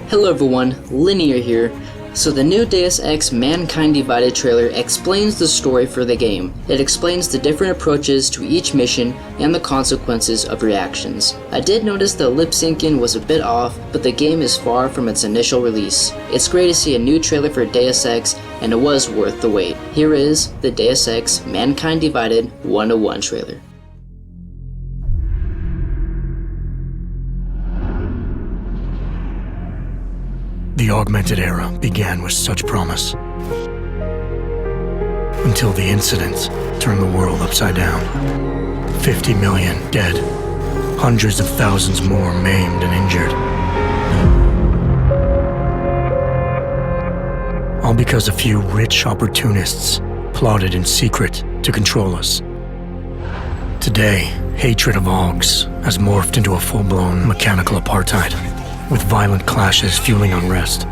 Hello everyone, Linear here. So the new Deus Ex Mankind Divided trailer explains the story for the game. It explains the different approaches to each mission and the consequences of your actions. I did notice the lip syncing was a bit off, but the game is far from its initial release. It's great to see a new trailer for Deus Ex, and it was worth the wait. Here is the Deus Ex Mankind Divided 101 trailer. The augmented era began with such promise, until the incident turned the world upside down. 50 million dead, hundreds of thousands more maimed and injured. All because a few rich opportunists plotted in secret to control us. Today, hatred of Augs has morphed into a full-blown mechanical apartheid, with violent clashes fueling unrest.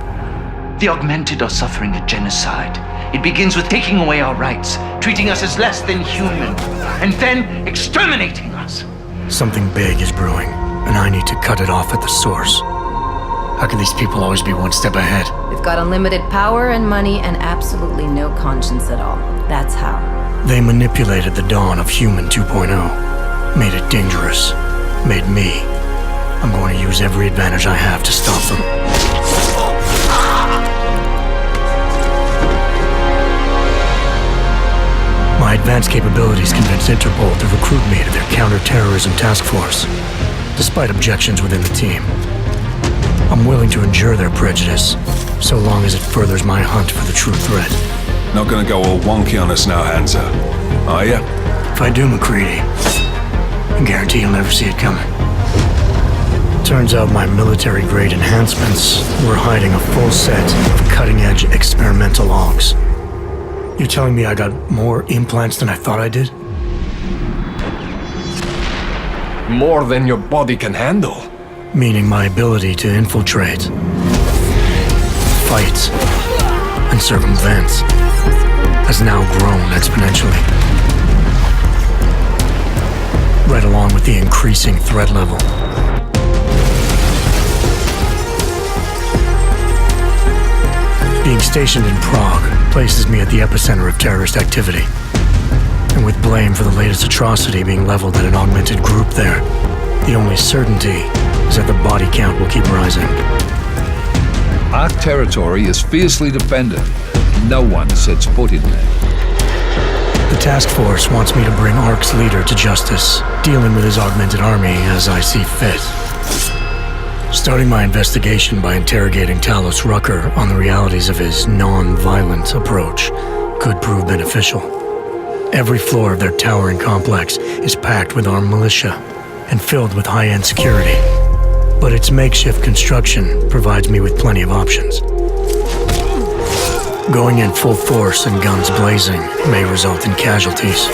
The augmented are suffering a genocide. It begins with taking away our rights, treating us as less than human, and then exterminating us. Something big is brewing, and I need to cut it off at the source. How can these people always be one step ahead? They've got unlimited power and money and absolutely no conscience at all. That's how. They manipulated the dawn of Human 2.0, made it dangerous, made me. I'm going to use every advantage I have to stop them. My advanced capabilities convinced Interpol to recruit me to their counter-terrorism task force, despite objections within the team. I'm willing to endure their prejudice, so long as it furthers my hunt for the true threat. Not gonna go all wonky on us now, Hansa, are ya? If I do, McCready, I guarantee you'll never see it coming. Turns out my military-grade enhancements were hiding a full set of cutting-edge experimental logs. You're telling me I got more implants than I thought I did? More than your body can handle. Meaning my ability to infiltrate, fight, and circumvent has now grown exponentially. Right along with the increasing threat level. Being stationed in Prague places me at the epicenter of terrorist activity. And with blame for the latest atrocity being leveled at an augmented group there, the only certainty is that the body count will keep rising. Our territory is fiercely defended. No one sets foot in there. The task force wants me to bring ARC's leader to justice, dealing with his augmented army as I see fit. Starting my investigation by interrogating Talos Rucker on the realities of his non-violent approach could prove beneficial. Every floor of their towering complex is packed with armed militia and filled with high-end security. But its makeshift construction provides me with plenty of options. Going in full force and guns blazing may result in casualties.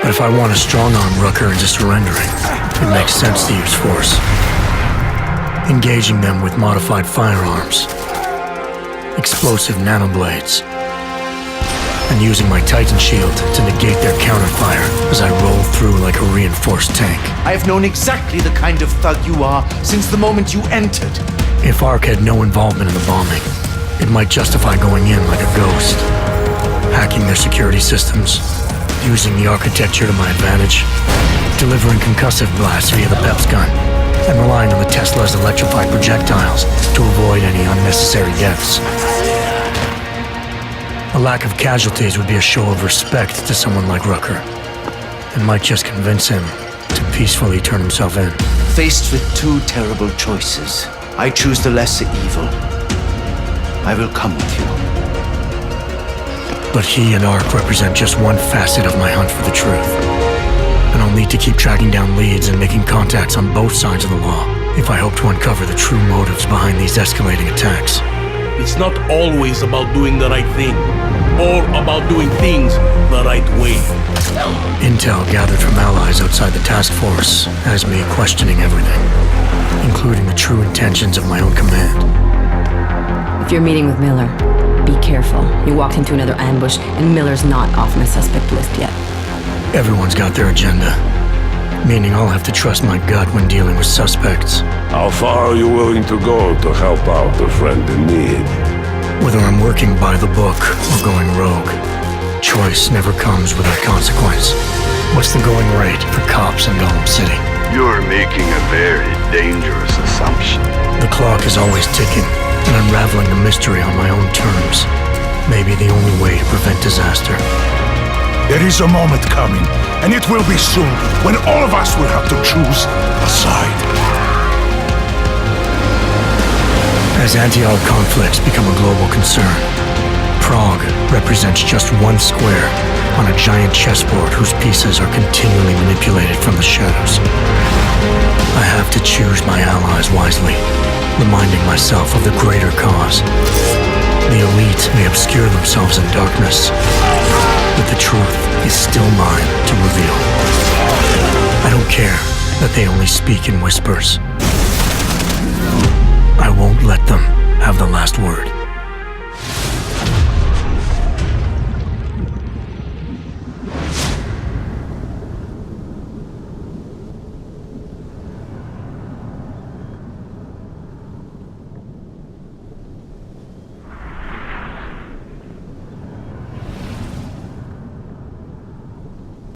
But if I want to strong-arm Rucker into surrendering, it makes sense to use force. Engaging them with modified firearms, explosive nanoblades, and using my Titan shield to negate their counterfire as I roll through like a reinforced tank. I have known exactly the kind of thug you are since the moment you entered. If ARC had no involvement in the bombing, it might justify going in like a ghost, hacking their security systems, using the architecture to my advantage, delivering concussive blasts via the PEPS gun, and relying on the Tesla's electrified projectiles to avoid any unnecessary deaths. A lack of casualties would be a show of respect to someone like Rucker, and might just convince him to peacefully turn himself in. Faced with two terrible choices, I choose the lesser evil. I will come with you. But he and ARC represent just one facet of my hunt for the truth. And I'll need to keep tracking down leads and making contacts on both sides of the law if I hope to uncover the true motives behind these escalating attacks. It's not always about doing the right thing, or about doing things the right way. Intel gathered from allies outside the task force has me questioning everything, including the true intentions of my own command. If you're meeting with Miller, be careful. You walked into another ambush, and Miller's not off my suspect list yet. Everyone's got their agenda. meaning I'll have to trust my gut when dealing with suspects. How far are you willing to go to help out a friend in need? Whether I'm working by the book or going rogue, choice never comes without consequence. What's the going rate for cops in Gotham City? You're making a very dangerous assumption. The clock is always ticking, and unraveling the mystery on my own terms may be the only way to prevent disaster. There is a moment coming, and it will be soon, when all of us will have to choose a side. As anti-Arg conflicts become a global concern, Prague represents just one square on a giant chessboard whose pieces are continually manipulated from the shadows. I have to choose my allies wisely, reminding myself of the greater cause. The elite may obscure themselves in darkness, but the truth is still mine to reveal. I don't care that they only speak in whispers. I won't let them have the last word.